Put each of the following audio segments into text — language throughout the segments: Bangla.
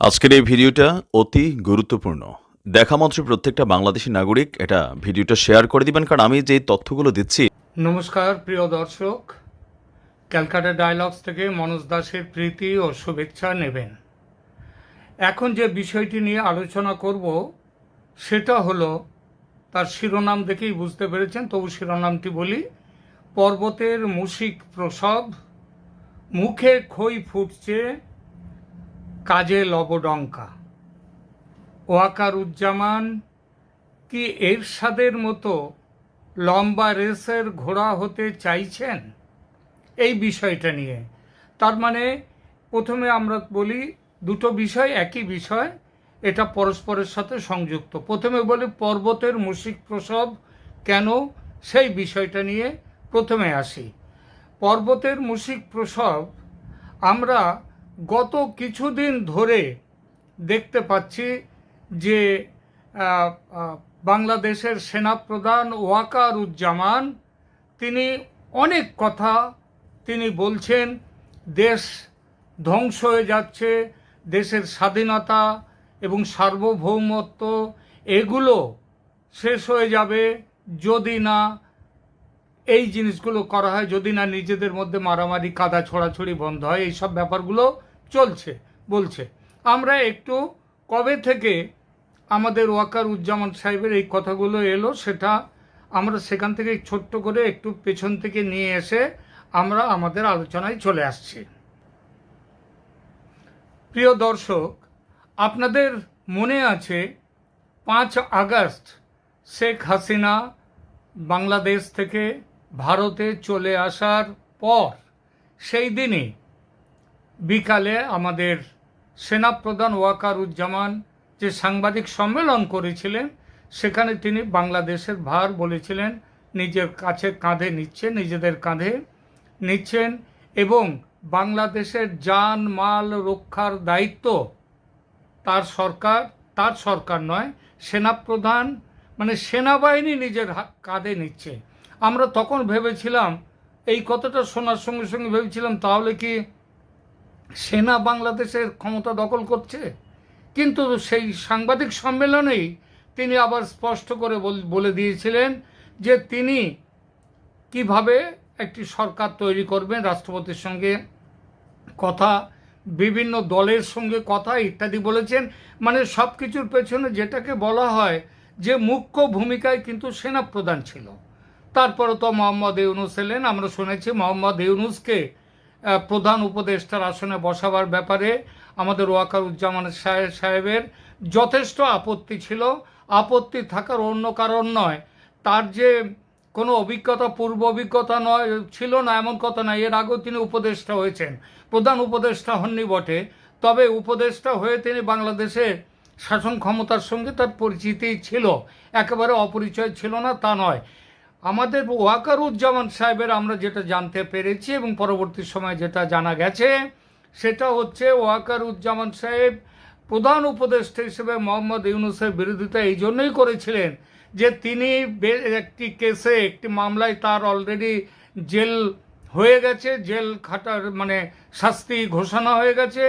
আজকের এই ভিডিওটা অতি গুরুত্বপূর্ণ। দেখা মাত্র প্রত্যেকটা বাংলাদেশী নাগরিক এটা ভিডিওটা শেয়ার করে দিবেন, কারণ আমি যে তথ্যগুলো দিচ্ছি। নমস্কার প্রিয় দর্শক, ক্যালকাটা ডায়ালগস থেকে মনোজ দাসের প্রীতি ও শুভেচ্ছা নেবেন। এখন যে বিষয়টি নিয়ে আলোচনা করব সেটা হলো, তার শিরোনাম দেখেই বুঝতে পেরেছেন, তবু শিরোনামটি বলি। পর্বতের মুশিক প্রসব, মুখে খই ফুটছে, কাজে লবডঙ্কা। ওয়াকারুজ্জামান কি এরশাদের মতো লম্বা রেসের ঘোড়া হতে চাইছেন? এই বিষয়টা নিয়ে, তার মানে প্রথমে আমরা বলি দুটো বিষয় একই বিষয়, এটা পরস্পরের সাথে সংযুক্ত। প্রথমে বলি পর্বতের মুশিক প্রসব কেন, সেই বিষয়টা নিয়ে প্রথমে আসি। পর্বতের মুশিক প্রসব আমরা গত কিছুদিন ধরে দেখতে পাচ্ছি যে বাংলাদেশের সেনাপ্রধান ওয়াকারুজ্জামান তিনি অনেক কথা তিনি বলছেন। দেশ ধ্বংস হয়ে যাচ্ছে, দেশের স্বাধীনতা এবং সার্বভৌমত্ব এগুলো শেষ হয়ে যাবে যদি না এই জিনিসগুলো করা হয়, যদি না নিজেদের মধ্যে মারামারি কাদা ছড়াছড়ি বন্ধ হয়। এইসব ব্যাপারগুলো চলছে বলছে। আমরা একটু কবে থেকে আমাদের ওয়াকারুজ্জামান সাহেবের এই কথাগুলো এলো সেটা আমরা সেখান থেকে ছোট্ট করে একটু পেছন থেকে নিয়ে এসে আমরা আমাদের আলোচনায় চলে আসছি। প্রিয় দর্শক, আপনাদের মনে আছে 5 আগস্ট শেখ হাসিনা বাংলাদেশ থেকে ভারতে চলে আসার পর সেই দিনই বিকালে আমাদের সেনাপ্রধান ওয়াকারুজ্জামান যে সাংবাদিক সম্মেলন করেছিলেন সেখানে তিনি বাংলাদেশের ভার বলেছিলেন নিজের কাছে কাঁধে নিচ্ছেন, নিজেদের কাঁধে নিচ্ছেন, এবং বাংলাদেশের জান মাল রক্ষার দায়িত্ব তার সরকার নয়, সেনাপ্রধান মানে সেনাবাহিনী নিজের কাঁধে নিচ্ছে। আমরা তখন ভেবেছিলাম, এই কথাটা শোনার সঙ্গে সঙ্গে ভেবেছিলাম তাহলে কি সেনা বাংলাদেশের ক্ষমতা দখল করছে? কিন্তু সেই সাংবাদিক সম্মেলনেই তিনি আবার স্পষ্ট করে বলে দিয়েছিলেন যে তিনি কিভাবে একটি সরকার তৈরি করবেন, রাষ্ট্রপতির সঙ্গে কথা, বিভিন্ন দলের সঙ্গে কথা ইত্যাদি বলেছেন। মানে সব কিছুর পেছনে যেটাকে বলা হয় যে মুখ্য ভূমিকায় কিন্তু সেনাপ্রধান ছিল। তারপরে তো মোহাম্মদ ইউনুস এলেন। আমরা শুনেছি মোহাম্মদ ইউনুসকে প্রধান উপদেষ্টার আসনে বসাবার ব্যাপারে আমাদের ওয়াকারুজ্জামান সাহেবের যথেষ্ট আপত্তি ছিল। আপত্তি থাকার অন্য কারণ নয়, তার যে কোনো অভিজ্ঞতা, পূর্ব অভিজ্ঞতা নয় ছিল না এমন কথা নয়। এর আগেও তিনি উপদেষ্টা হয়েছেন, প্রধান উপদেষ্টা হননি বটে, তবে উপদেষ্টা হয়ে তিনি বাংলাদেশের শাসন ক্ষমতার সঙ্গে তার পরিচিতি ছিল, একেবারে অপরিচয় ছিল না তা নয়। আমাদের ওয়াকারুজ্জামান সাহেবের আমরা যেটা জানতে পেরেছি এবং পরবর্তী সময়ে যেটা জানা গেছে সেটা হচ্ছে ওয়াকারুজ্জামান সাহেব প্রধান উপদেষ্টা হিসেবে মোহাম্মদ ইউনুসের বিরোধিতা এই জন্যই করেছিলেন যে তিনি একটি কেসে, একটি মামলায় তার অলরেডি জেল হয়ে গেছে, জেল খাটার মানে শাস্তি ঘোষণা হয়ে গেছে।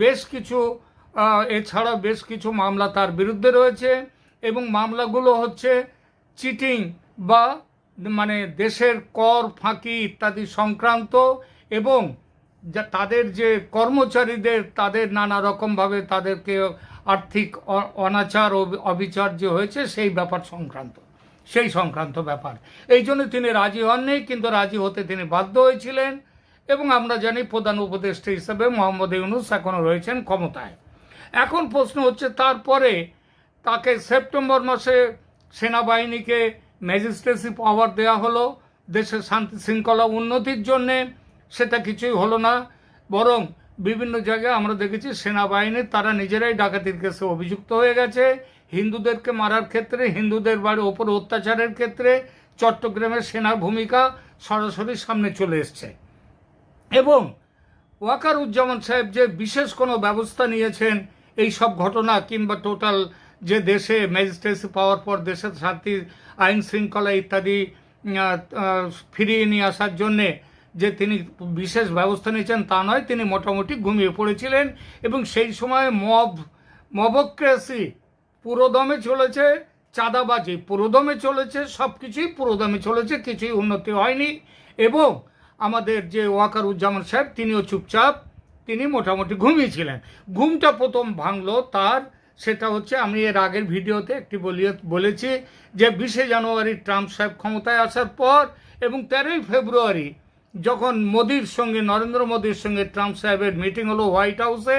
বেশ কিছু এছাড়া বেশ কিছু মামলা তার বিরুদ্ধে রয়েছে এবং মামলাগুলো হচ্ছে চিটিং বা মানে দেশের কর ফাঁকি ইত্যাদি সংক্রান্ত, এবং যা তাদের যে কর্মচারীদের তাদের নানা রকমভাবে তাদেরকে আর্থিক অনাচার ও অবিচার যে হয়েছে সেই ব্যাপার সংক্রান্ত ব্যাপার। এই জন্য তিনি রাজি হননি, কিন্তু রাজি হতে তিনি বাধ্য হয়েছিলেন। এবং আমরা জানি প্রধান উপদেষ্টা হিসেবে মোহাম্মদ ইউনুস এখনও রয়েছেন ক্ষমতায়। এখন প্রশ্ন হচ্ছে, তারপরে তাকে সেপ্টেম্বর মাসে সেনাবাহিনীকে ম্যাজিস্ট্রেসি পাওয়ার দেওয়া হলো দেশের শান্তি শৃঙ্খলা উন্নতির জন্যে, সেটা কিছুই হলো না। বরং বিভিন্ন জায়গায় আমরা দেখেছি সেনাবাহিনী তারা নিজেরাই ডাকাতির কেসে অভিযুক্ত হয়ে গেছে। হিন্দুদেরকে মারার ক্ষেত্রে, হিন্দুদের বাড়ির ওপর অত্যাচারের ক্ষেত্রে চট্টগ্রামের সেনার ভূমিকা সরাসরি সামনে চলে এসছে। এবং ওয়াকারুজ্জামান সাহেব যে বিশেষ কোনো ব্যবস্থা নিয়েছেন এই সব ঘটনা কিংবা টোটাল যে দেশে ম্যাজিস্ট্রেসি পাওয়ার পর দেশের শান্তি আইন শৃঙ্খলা ইত্যাদি ফিরিয়ে নিয়ে আসার জন্যে যে তিনি বিশেষ ব্যবস্থা নিয়েছেন তা নয়, তিনি মোটামুটি ঘুমিয়ে পড়েছিলেন। এবং সেই সময় মবক্রেসি পুরোদমে চলেছে, চাঁদাবাজি পুরোদমে চলেছে, সব কিছুই পুরোদমে চলেছে, কিছুই উন্নতি হয়নি। এবং আমাদের যে ওয়াকারুজ্জামান সাহেব তিনিও চুপচাপ, তিনি মোটামুটি ঘুমিয়েছিলেন। ঘুমটা প্রথম ভাঙলো তার, সেটা হচ্ছে আমি এর আগের ভিডিওতে একটি বলেছি যে 20শে জানুয়ারি ট্রাম্প সাহেব ক্ষমতায় আসার পর এবং 13ই ফেব্রুয়ারি যখন মোদির সঙ্গে, নরেন্দ্র মোদির সঙ্গে ট্রাম্প সাহেবের মিটিং হলো হোয়াইট হাউসে,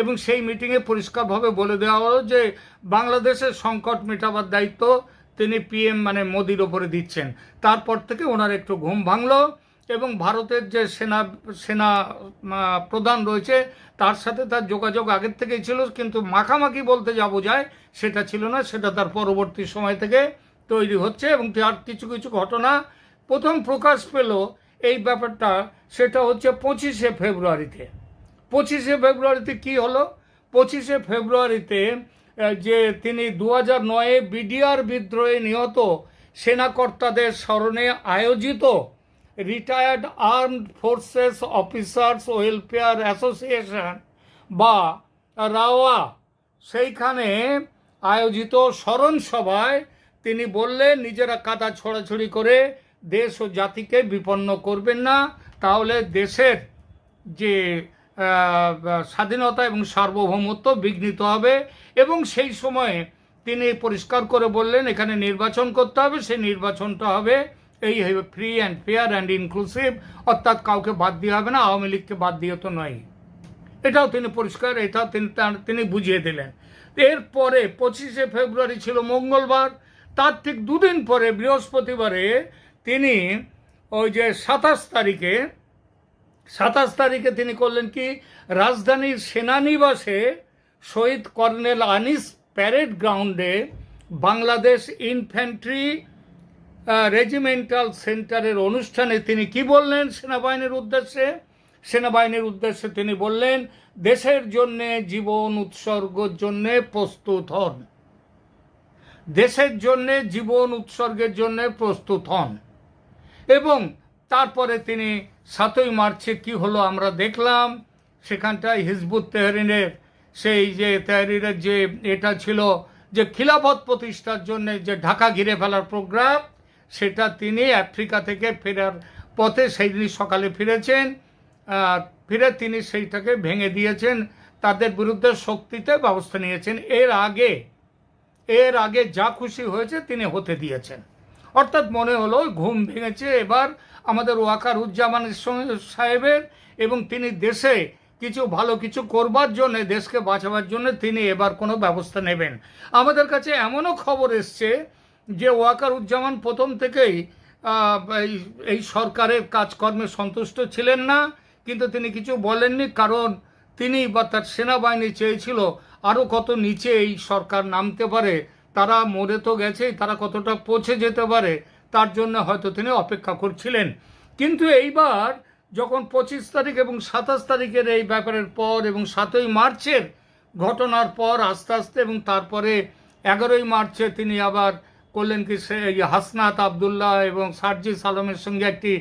এবং সেই মিটিংয়ে পরিষ্কারভাবে বলে দেওয়া হলো যে বাংলাদেশের সংকট মেটাবার দায়িত্ব তিনি পিএম মানে মোদির ওপরে দিচ্ছেন। তারপর থেকে ওনার একটু ঘুম ভাঙলো এবং ভারতের যে সেনা প্রধান রয়েছে তার সাথে তার যোগাযোগ আগের থেকেই ছিল, কিন্তু মাখামাখি বলতে যা বোঝায় সেটা ছিল না, সেটা তার পরবর্তী সময় থেকে তৈরি হচ্ছে। এবং তার কিছু কিছু ঘটনা প্রথম প্রকাশ পেল এই ব্যাপারটা, সেটা হচ্ছে 25শে ফেব্রুয়ারিতে। 25শে ফেব্রুয়ারিতে কি হলো? 25শে ফেব্রুয়ারিতে যে তিনি 2009-এ বিডিআর বিদ্রোহে নিহত সেনাকর্তাদের স্মরণে আয়োজিত retired armed forces officers welfare association বা রাওয়া, সেইখানে আয়োজিত স্মরণ সভায় তিনি বললেন নিজেরা কাদা ছোড়াছুড়ি করে দেশ ও জাতিকে বিপন্ন করবেন না, তাহলে দেশের যে স্বাধীনতা এবং সার্বভৌমত্ব বিঘ্নিত হবে। এবং সেই সময়ে তিনি পরিষ্কার করে বললেন এখানে নির্বাচন করতে হবে, সেই নির্বাচনটা হবে এই free and fair and inclusive, অর্থাৎ কাউকে বাদ দিয়ে হবে না, আওয়ামী লীগকে বাদ দিয়ে তো নয়। এটাও তিনি পরিষ্কার, এটাও তিনি বুঝিয়ে দিলেন। এরপরে 25শে ফেব্রুয়ারি ছিল মঙ্গলবার, তার ঠিক দুদিন পরে বৃহস্পতিবারে তিনি ওই যে 27 তারিখে তিনি করলেন কি, রাজধানীর সেনানিবাসে শহীদ কর্নেল আনিস প্যারেড গ্রাউন্ডে বাংলাদেশ ইনফ্যান্ট্রি রেজিমেন্টাল সেন্টারের অনুষ্ঠানে তিনি কি বললেন সেনাবাহিনীর উদ্দেশ্যে তিনি বললেন দেশের জন্যে জীবন উৎসর্গের জন্যে প্রস্তুত হন, দেশের জন্যে জীবন উৎসর্গের জন্য প্রস্তুত হন। এবং তারপরে তিনি 7ই মার্চে কি হলো আমরা দেখলাম, সেখানটায় হিজবুত তেহরিনের সেই যে তেহরিরের যে এটা ছিল যে খিলাফত প্রতিষ্ঠার জন্য যে ঢাকা ঘিরে ফেলার প্রোগ্রাম, সেটা তিনি আফ্রিকা থেকে ফেরার পথে সেই দিন সকালে ফিরেছেন, ফিরে তিনি সেইটাকে ভেঙে দিয়েছেন, তাদের বিরুদ্ধে শক্তিতে ব্যবস্থা নিয়েছেন। এর আগে যা খুশি হয়েছে তিনি হতে দিয়েছেন। অর্থাৎ মনে হলো ঘুম ভেঙেছে এবার আমাদের ওয়াকারুজ্জামান সাহেবের, এবং তিনি দেশে কিছু ভালো কিছু করবার জন্য, দেশকে বাঁচাবার জন্য তিনি এবার কোনো ব্যবস্থা নেবেন। আমাদের কাছে এমনও খবর এসছে যে ওয়াকারুজ্জামান প্রথম থেকেই এই সরকারের কাজকর্মে সন্তুষ্ট ছিলেন না, কিন্তু তিনি কিছু বলেননি, কারণ তিনি বা তার সেনাবাহিনী চেয়েছিল আরও কত নিচে এই সরকার নামতে পারে, তারা মরে তো গেছেই, তারা কতটা পৌঁছে যেতে পারে তার জন্য হয়তো তিনি অপেক্ষা করছিলেন। কিন্তু এইবার যখন 25 তারিখ এবং 27 তারিখের এই ব্যাপারের পর এবং 7ই মার্চের ঘটনার পর আস্তে আস্তে, এবং তারপরে 11ই মার্চে তিনি আবার করলেন কি, হাসনাত আবদুল্লাহ এবং সার্জিস আলমের সঙ্গে একটি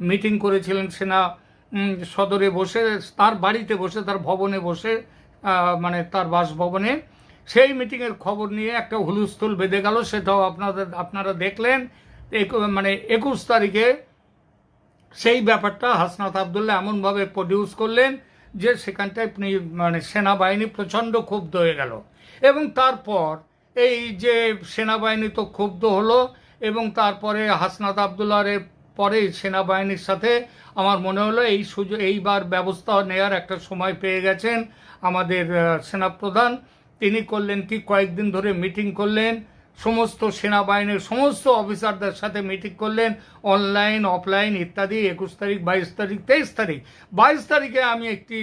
মিটিং করেছিলেন সেনা সদরে বসে, তার বাড়িতে বসে, তার ভবনে বসে, মানে তার বাসভবনে। সেই মিটিংয়ের খবর নিয়ে একটা হুলস্থুল বেঁধে গেল, সেটাও আপনারা দেখলেন। 21 তারিখে সেই ব্যাপারটা হাসনাত আবদুল্লাহ এমনভাবে প্রডিউস করলেন যে সেখানটায় মানে সেনাবাহিনী প্রচণ্ড ক্ষুব্ধ হয়ে গেল। এবং তারপর এই যে সেনাবাহিনী তো ক্ষুব্ধ হলো, এবং তারপরে হাসনাত আবদুল্লাহের পরে সেনাবাহিনীর সাথে আমার মনে হলো এইবার ব্যবস্থা নেওয়ার একটা সময় পেয়ে গেছেন আমাদের সেনাপ্রধান। তিনি করলেন কি, কয়েকদিন ধরে মিটিং করলেন, সমস্ত সেনাবাহিনীর সমস্ত অফিসারদের সাথে মিটিং করলেন, অনলাইন অফলাইন ইত্যাদি। 21 তারিখ, 22 তারিখ, 23 তারিখ, 22 তারিখে আমি একটি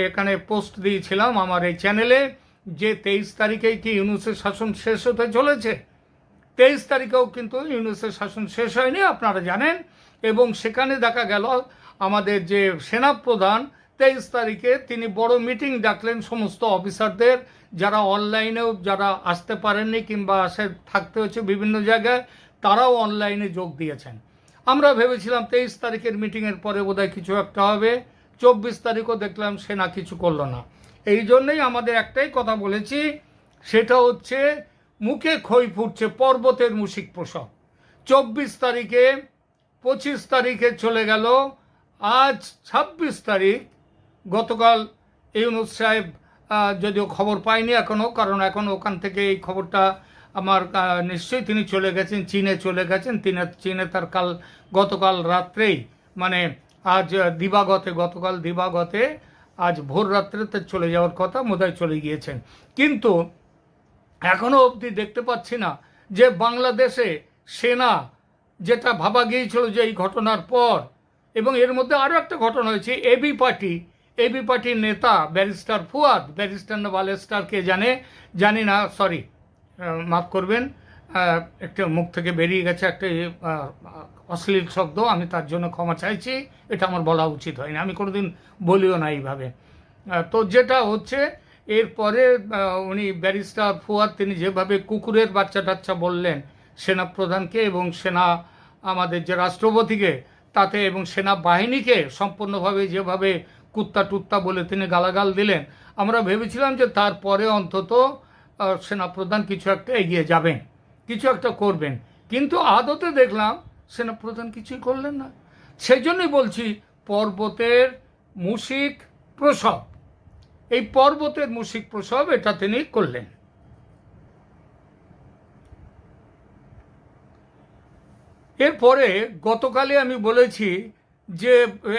এখানে পোস্ট দিয়েছিলাম আমার এই চ্যানেলে যে 23 তারিখেই কি ইউনূসের শাসন শেষ হতে চলেছে। 23 তারিখেও কিন্তু ইউনূসের শাসন শেষ হয়নি, আপনারা জানেন। এবং সেখানে দেখা গেল আমাদের যে সেনাপ্রধান 23 তারিখে তিনি বড় মিটিং ডাকলেন সমস্ত অফিসারদের, যারা অনলাইনেও যারা আসতে পারেননি কিংবা থাকতে হচ্ছে বিভিন্ন জায়গায়, তারাও অনলাইনে যোগ দিয়েছেন। আমরা ভেবেছিলাম 23 তারিখের মিটিংয়ের পরে বোধহয় কিছু একটা হবে, 24 তারিখও দেখলাম সেনা কিছু করলো না। এই জন্যই আমাদের একটাই কথা বলেছি, সেটা হচ্ছে মুখে খই ফুটছে পর্বতের মুশিক প্রসব। 24 তারিখে 25 তারিখে চলে গেল, আজ 26 তারিখ। গতকাল ইউনূস সাহেব যদিও খবর পাইনি এখনও, কারণ এখন ওখান থেকে এই খবরটা আমার নিশ্চয়ই তিনি চলে গেছেন, চীনে চলে গেছেন। চীনে তার গতকাল রাত্রেই, মানে আজ গতকাল দিবাগতে আজ ভোর রাত্রেতে চলে যাওয়ার কথা, বোধহয় চলে গিয়েছেন। কিন্তু এখনও অবধি দেখতে পাচ্ছি না যে বাংলাদেশে সেনা, যেটা ভাবা গিয়েছিল যে এই ঘটনার পর, এবং এর মধ্যে আরও একটা ঘটনা হয়েছে, এবি পার্টির নেতা ব্যারিস্টার ফুয়াদ, ব্যারিস্টার না বালেস্টার কে জানি না, সরি মাফ করবেন, একটা মুখ থেকে বেরিয়ে গেছে একটা অশ্লীল শব্দ, আমি তার জন্য ক্ষমা চাইছি, এটা আমার বলা উচিত হয়নি, আমি কোনোদিন বলিও না এইভাবে। তো যেটা হচ্ছে এরপরে উনি ব্যারিস্টার ফুয়াদ, তিনি যেভাবে কুকুরের বাচ্চা টাচ্চা বললেন সেনাপ্রধানকে এবং আমাদের যে রাষ্ট্রপতিকে, তাতে এবং সেনাবাহিনীকে সম্পূর্ণভাবে যেভাবে কুত্তা টুত্তা বলে তিনি গালাগাল দিলেন, আমরা ভেবেছিলাম যে তারপরে অন্তত সেনাপ্রধান কিছু একটা এগিয়ে যাবেন, কিছু একটা করবেন। কিন্তু আদতে দেখলাম সেনাপ্রধান কিছুই করলেন না। সেই জন্যই বলছি পর্বতের মুশিক প্রসব, এই পর্বতের মুশিক প্রসব এটা তিনি করলেন। এরপরে গতকালই আমি বলেছি যে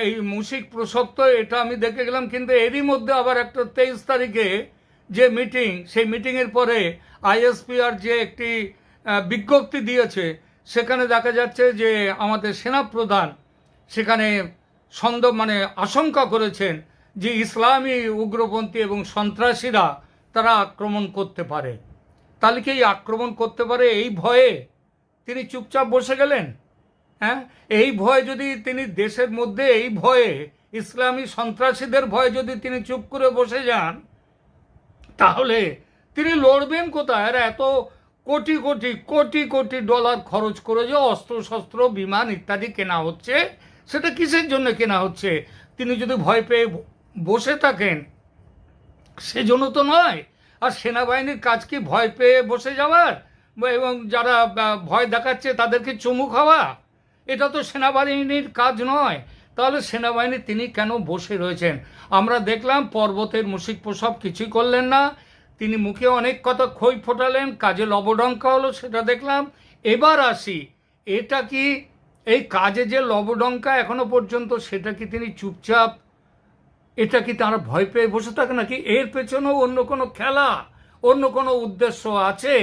এই মুশিক প্রসব তো এটা আমি দেখে গেলাম, কিন্তু এরই মধ্যে আবার একটা 23 তারিখে যে মিটিং, সেই মিটিংয়ের পরে আইএসপিআর যে একটি বিজ্ঞপ্তি দিয়েছে, সেখানে দেখা যাচ্ছে যে আমাদের সেনাপ্রধান সেখানে আশঙ্কা করেছেন যে ইসলামী উগ্রপন্থী এবং সন্ত্রাসীরা তারা আক্রমণ করতে পারে। তাহলে কি এই আক্রমণ করতে পারে এই ভয়ে তিনি চুপচাপ বসে গেলেন? হ্যাঁ, এই ভয় যদি তিনি দেশের মধ্যে, এই ভয়ে ইসলামী সন্ত্রাসীদের ভয়ে যদি তিনি চুপ করে বসে যান, তাহলে তিনি লড়বেন কোথায়? আর এত কোটি কোটি কোটি কোটি ডলার খরচ করে যে অস্ত্রশস্ত্র, বিমান ইত্যাদি কেনা হচ্ছে, সেটা কিসের জন্য কেনা হচ্ছে? তিনি যদি ভয় পেয়ে বসে থাকেন সেজন্য তো নয়। আর সেনাবাহিনীর কাজ কি ভয় পেয়ে বসে যাওয়ার এবং যারা ভয় দেখাচ্ছে তাদেরকে চুমু খাওয়া? এটা তো সেনাবাহিনীর কাজ নয়। তাহলে সেনাবাহিনী তিনি কেন বসে রয়েছেন? আমরা দেখলাম পর্বতের মুশিক প্রসব কিছুই করলেন না, তিনি মুখে অনেক কথা খই ফোটালেন, কাজে লবডঙ্কা হলো, সেটা দেখলাম। এবার আসি, এটা কি এই কাজে যে লবডঙ্কা এখনো পর্যন্ত, সেটা কি তিনি চুপচাপ, এটা কি তারা ভয় পেয়ে বসে থাকে নাকি এর পেছনেও অন্য কোনো খেলা, অন্য কোনো উদ্দেশ্য আছে?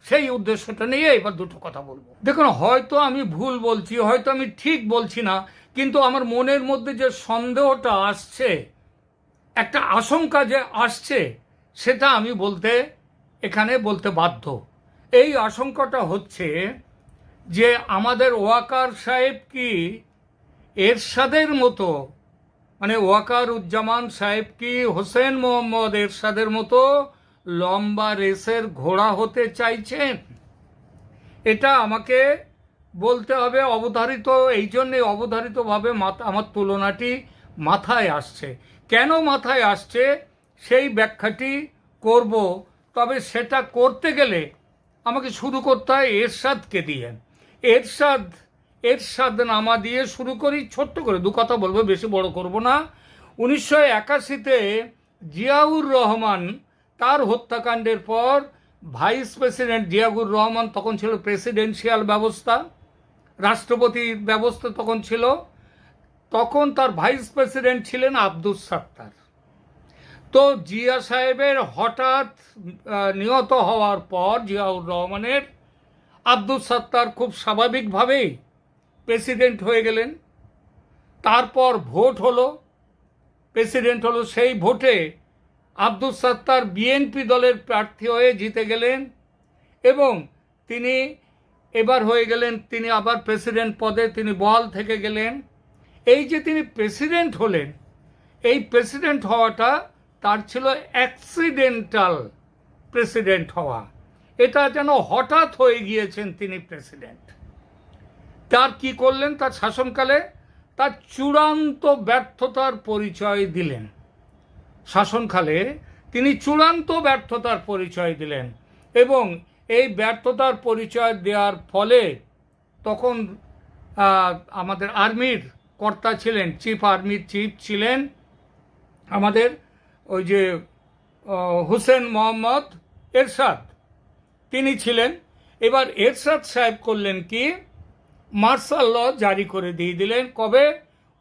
সেই উদ্দেশ্যটা নিয়ে এবার দুটো কথা বলবো। দেখুন, হয়তো আমি ভুল বলছি, হয়তো আমি ঠিক বলছি না, কিন্তু আমার মনের মধ্যে যে সন্দেহটা আসছে, একটা আশঙ্কা যে আসছে, সেটা আমি এখানে বলতে বাধ্য। এই আশঙ্কাটা হচ্ছে যে আমাদের ওয়াকার সাহেব কি এরশাদের মতো, মানে ওয়াকার উজ্জামান সাহেব কি হোসেন মোহাম্মদ এরশাদের মতো লম্বা রেসের ঘোড়া হতে চাইছেন? এটা আমাকে বলতে হবে। অবধারিত, এই জন্যে অবধারিতভাবে আমার তুলনাটি মাথায় আসছে। কেন মাথায় আসছে সেই ব্যাখ্যাটি করব। তবে সেটা করতে গেলে আমাকে শুরু করতে হয় এরশাদকে দিয়ে। এরশাদ নামা দিয়ে শুরু করি, ছোট্ট করে দু কথা বলবো, বেশি বড় করব না। 1981-তে জিয়াউর রহমান, তার হত্যাকাণ্ডের পর ভাইস প্রেসিডেন্ট জিয়াউর রহমান, তখন ছিল প্রেসিডেন্সিয়াল ব্যবস্থা, রাষ্ট্রপতির ব্যবস্থা তখন ছিল, তখন তার ভাইস প্রেসিডেন্ট ছিলেন আব্দুস সাত্তার। তো জিয়া সাহেবের হঠাৎ নিহত হওয়ার পর জিয়াউর রহমানের, আব্দুস সাত্তার খুব স্বাভাবিকভাবেই প্রেসিডেন্ট হয়ে গেলেন। তারপর ভোট হলো, প্রেসিডেন্ট হলো। সেই ভোটে আব্দুস সাত্তার বিএনপি দলের প্রার্থী হয়ে জিতে গেলেন এবং তিনি এবার হয়ে গেলেন, তিনি আবার প্রেসিডেন্ট পদে তিনি বহাল থেকে গেলেন। এই যে তিনি প্রেসিডেন্ট হলেন, এই প্রেসিডেন্ট হওয়াটা তার ছিল অ্যাক্সিডেন্টাল প্রেসিডেন্ট হওয়া। এটা যেন হঠাৎ হয়ে গিয়েছেন তিনি প্রেসিডেন্ট। তার কি করলেন? তার শাসনকালে তার চূড়ান্ত ব্যর্থতার পরিচয় দিলেন। শাসনকালে তিনি চূড়ান্ত ব্যর্থতার পরিচয় দিলেন, এবং এই ব্যর্থতার পরিচয় দেওয়ার ফলে তখন আমাদের আর্মির কর্তা ছিলেন, আর্মির চিফ ছিলেন আমাদের ওই যে হুসেন মোহাম্মদ এরশাদ, তিনি ছিলেন। এবার এরশাদ সাহেব করলেন কি, মার্শাল ল জারি করে দিয়ে দিলেন। কবে?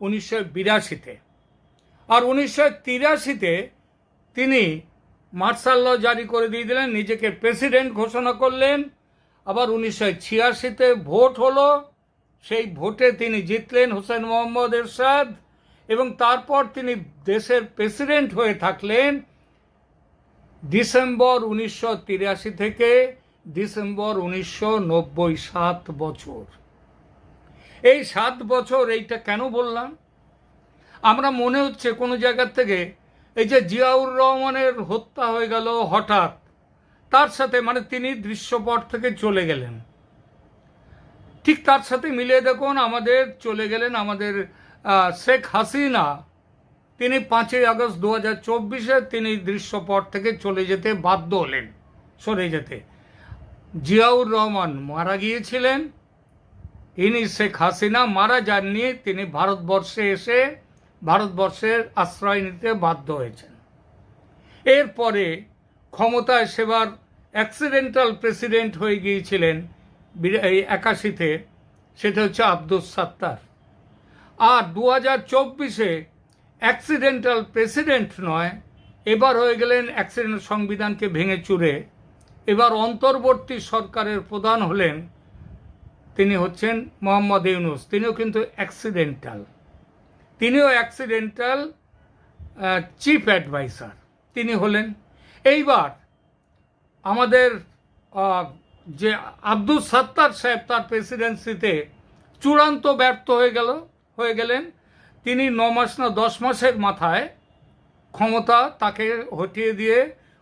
1982-তে। আর 1983-তে তিনি মার্শাল ল জারি করে দিয়ে দিলেন, নিজেকে প্রেসিডেন্ট ঘোষণা করলেন। আবার 1986-তে ভোট হলো, সেই ভোটে তিনি জিতলেন হুসেন মোহাম্মদ এরশাদ, এবং তারপর তিনি দেশের প্রেসিডেন্ট হয়ে থাকলেন ডিসেম্বর 1983 থেকে ডিসেম্বর 1990, 7 বছর। এই 7 বছর, এইটা কেন বললাম? আমরা মনে হচ্ছে কোনো জায়গার থেকে এই যে জিয়াউর রহমানের হত্যা হয়ে গেল হঠাৎ, তার সাথে মানে তিনি দৃশ্যপট থেকে চলে গেলেন, ঠিক তার সাথে মিলিয়ে দেখুন আমাদের চলে গেলেন আমাদের শেখ হাসিনা। তিনি 5ই আগস্ট 2024-এ তিনি দৃশ্যপট থেকে চলে যেতে বাধ্য হলেন, সরে যেতে। জিয়াউর রহমান মারা গিয়েছিলেন, ইনি শেখ হাসিনা মারা যাননি, তিনি ভারতবর্ষে এসে ভারতবর্ষের আশ্রয় নিতে বাধ্য হয়েছেন। এরপরে ক্ষমতায় সেবার অ্যাক্সিডেন্টাল প্রেসিডেন্ট হয়ে গিয়েছিলেন এই 81-তে, সেটা হচ্ছে আব্দুস সাত্তার। আর 2024-এ অ্যাক্সিডেন্টাল প্রেসিডেন্ট নয়, এবার হয়ে গেলেন অ্যাক্সিডেন্ট, সংবিধানকে ভেঙে চুরে এবার অন্তর্বর্তী সরকারের প্রধান হলেন, তিনি হচ্ছেন মোহাম্মদ ইউনূস। তিনিও কিন্তু অ্যাক্সিডেন্টাল চিফ অ্যাডভাইসার তিনি হলেন। এইবার আমাদের যে আব্দুস সাত্তার সাহেব, তার প্রেসিডেন্সিতে চূড়ান্ত ব্যর্থ হয়ে গেলেন। তিনি 9 মাস না 10 মাসের মাথায় ক্ষমতা তাকে হটিয়ে দিয়ে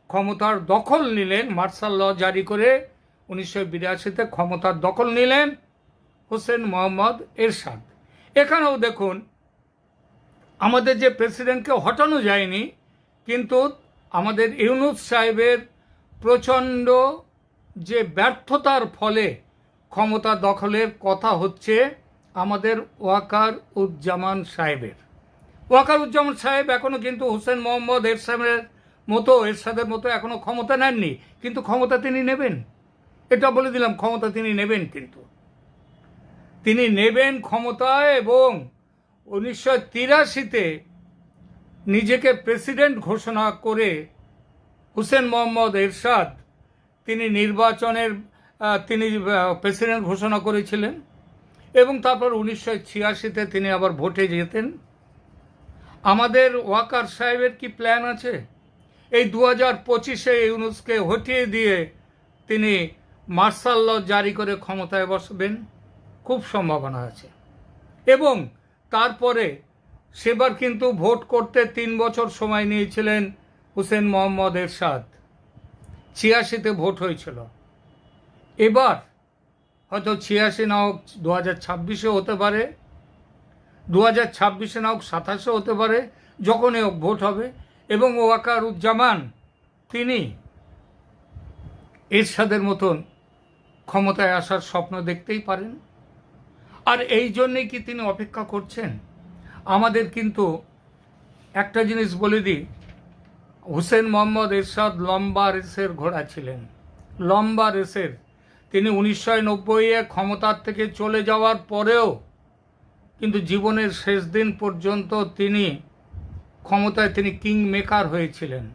ক্ষমতার দখল নিলেন, মার্শাল ল জারি করে 1982-তে ক্ষমতার দখল নিলেন হোসেন মোহাম্মদ এরশাদ। এখানেও দেখুন আমাদের যে প্রেসিডেন্টকে হটানো যায়নি, কিন্তু আমাদের ইউনূস সাহেবের প্রচণ্ড যে ব্যর্থতার ফলে ক্ষমতা দখলের কথা হচ্ছে আমাদের ওয়াকারুজ্জামান সাহেবের। ওয়াকারুজ্জামান সাহেব এখনও কিন্তু হোসেন মোহাম্মদ এরশাদের মতো এখনও ক্ষমতা নেননি, কিন্তু ক্ষমতা তিনি নেবেন, এটা বলে দিলাম। ক্ষমতা তিনি নেবেন, কিন্তু তিনি নেবেন ক্ষমতায়, এবং 1983-তে নিজেকে প্রেসিডেন্ট ঘোষণা করে হুসেন মোহাম্মদ এরশাদ তিনি তিনি প্রেসিডেন্ট ঘোষণা করেছিলেন, এবং তারপর 1986-তে তিনি আবার ভোটে যেতেন। আমাদের ওয়াকার সাহেবের কি প্ল্যান আছে? এই 2025-এ ইউনূসকে হটিয়ে দিয়ে তিনি মার্শাল ল জারি করে ক্ষমতায় বসবেন, খুব সম্ভাবনা আছে। এবং তারপরে সেবার কিন্তু ভোট করতে 3 বছর সময় নিয়েছিলেন হুসেন মোহাম্মদ এরশাদ। 86-তে ভোট হয়েছিল। এবার হয়তো 86 না হোক 2026-এ হতে পারে, 2026-এ না হোক 27-এ হতে পারে, যখনই হোক ভোট হবে। এবং ওয়াকারুজ্জামান তিনি এরশাদের মতন ক্ষমতায় আসার স্বপ্ন দেখতেই পারেন। আর এই জন্যেই কি তিনি অপেক্ষা করছেন? আমাদের কিন্তু একটা জিনিস বলে দিই, হুসেন মোহাম্মদ এরশাদ লম্বা রেসের ঘোড়া ছিলেন, লম্বা রেসের। তিনি 1990-এ ক্ষমতার থেকে চলে যাওয়ার পরেও কিন্তু জীবনের শেষ দিন পর্যন্ত তিনি ক্ষমতায় কিং মেকার হয়েছিলেন।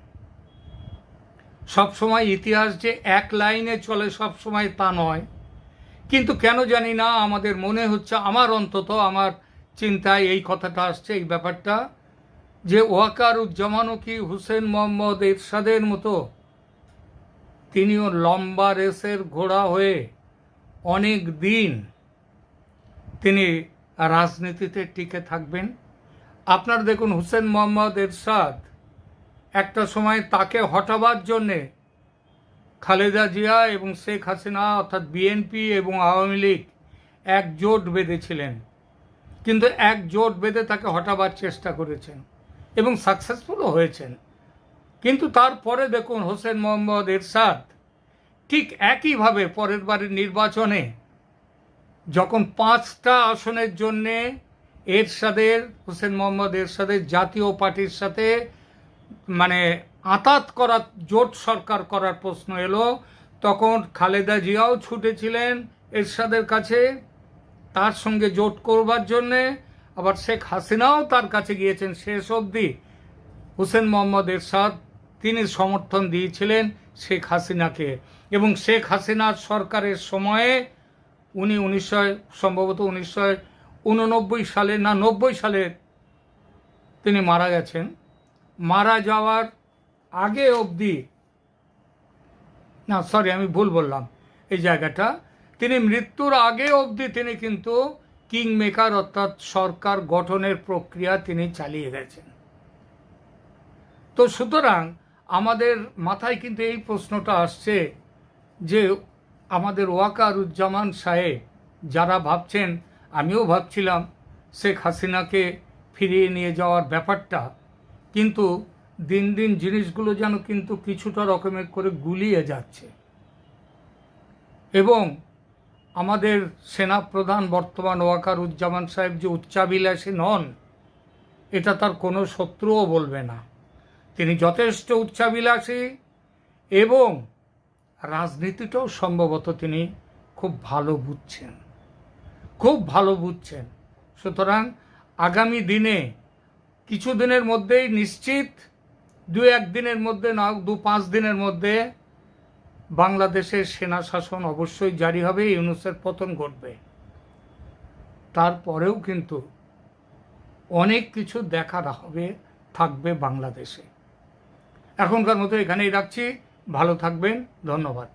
সবসময় ইতিহাস যে এক লাইনে চলে সবসময় তা নয়, কিন্তু কেন জানি না আমাদের মনে হচ্ছে, আমার অন্তত আমার চিন্তায় এই কথাটা আসছে, এই ব্যাপারটা, যে ওয়াকারুজ্জামানও কি হুসেন মোহাম্মদ এরশাদের মতো তিনিও লম্বা রেসের ঘোড়া হয়ে অনেক দিন তিনি রাজনীতিতে টিকে থাকবেন। আপনারা দেখুন, হুসেন মোহাম্মদ এরশাদ একটা সময় তাকে হটাবার জন্যে খালেদা জিয়া এবং শেখ হাসিনা, অর্থাৎ বিএনপি এবং আওয়ামী লীগ এক জোট বেঁধেছিলেন, কিন্তু এক জোট বেঁধে তাকে হটাবার চেষ্টা করেছেন এবং সাকসেসফুলও হয়েছেন। কিন্তু তারপরে দেখুন হোসেন মোহাম্মদ এরশাদ ঠিক একইভাবে পরের বারের নির্বাচনে যখন 5টা আসনের জন্যে হোসেন মোহাম্মদ এরশাদের জাতীয় পার্টির সাথে মানে আঁতাত করা জোট সরকার করার প্রশ্ন এলো, তখন খালেদা জিয়াও ছুটেছিলেন এরশাদের কাছে তার সঙ্গে জোট করবার জন্যে, আবার শেখ হাসিনাও তার কাছে গিয়েছেন। শেষ অবধি হোসেন মোহাম্মদ এরশাদ তিনি সমর্থন দিয়েছিলেন শেখ হাসিনাকে, এবং শেখ হাসিনার সরকারের সময়ে উনি সম্ভবত 1989 সালে না 90 সালে তিনি মারা গেছেন। মারা যাওয়ার আগে অবধি, না সরি আমি ভুল বললাম এই জায়গাটা, তিনি মৃত্যুর আগে অবধি তিনি কিন্তু কিং মেকার অর্থাৎ সরকার গঠনের প্রক্রিয়া তিনি চালিয়ে গেছেন। তো সুতরাং আমাদের মাথায় কিন্তু এই প্রশ্নটা আসছে যে আমাদের ওয়াকারুজ্জামান সাহেব যারা ভাবছেন, আমিও ভাবছিলাম শেখ হাসিনাকে ফিরিয়ে নিয়ে যাওয়ার ব্যাপারটা, কিন্তু দিন দিন জিনিসগুলো যেন কিন্তু কিছুটা রকমের করে গুলিয়ে যাচ্ছে। এবং আমাদের সেনাপ্রধান বর্তমান ওয়াকারুজ্জামান সাহেব যে উচ্চাভিলাষী নন, এটা তার কোনো শত্রুও বলবে না। তিনি যথেষ্ট উচ্চাভিলাষী এবং রাজনীতিটাও সম্ভবত তিনি খুব ভালো বুঝছেন। সুতরাং আগামী দিনে কিছুদিনের মধ্যেই নিশ্চিত 2-1 দিনের মধ্যে না 2-5 দিনের মধ্যে বাংলাদেশের সেনা শাসন অবশ্যই জারি হবে, ইউনূসের পতন ঘটবে। তারপরেও কিন্তু অনেক কিছু দেখার থাকবে বাংলাদেশে। এখনকার মতো এখানেই রাখছি, ভালো থাকবেন, ধন্যবাদ।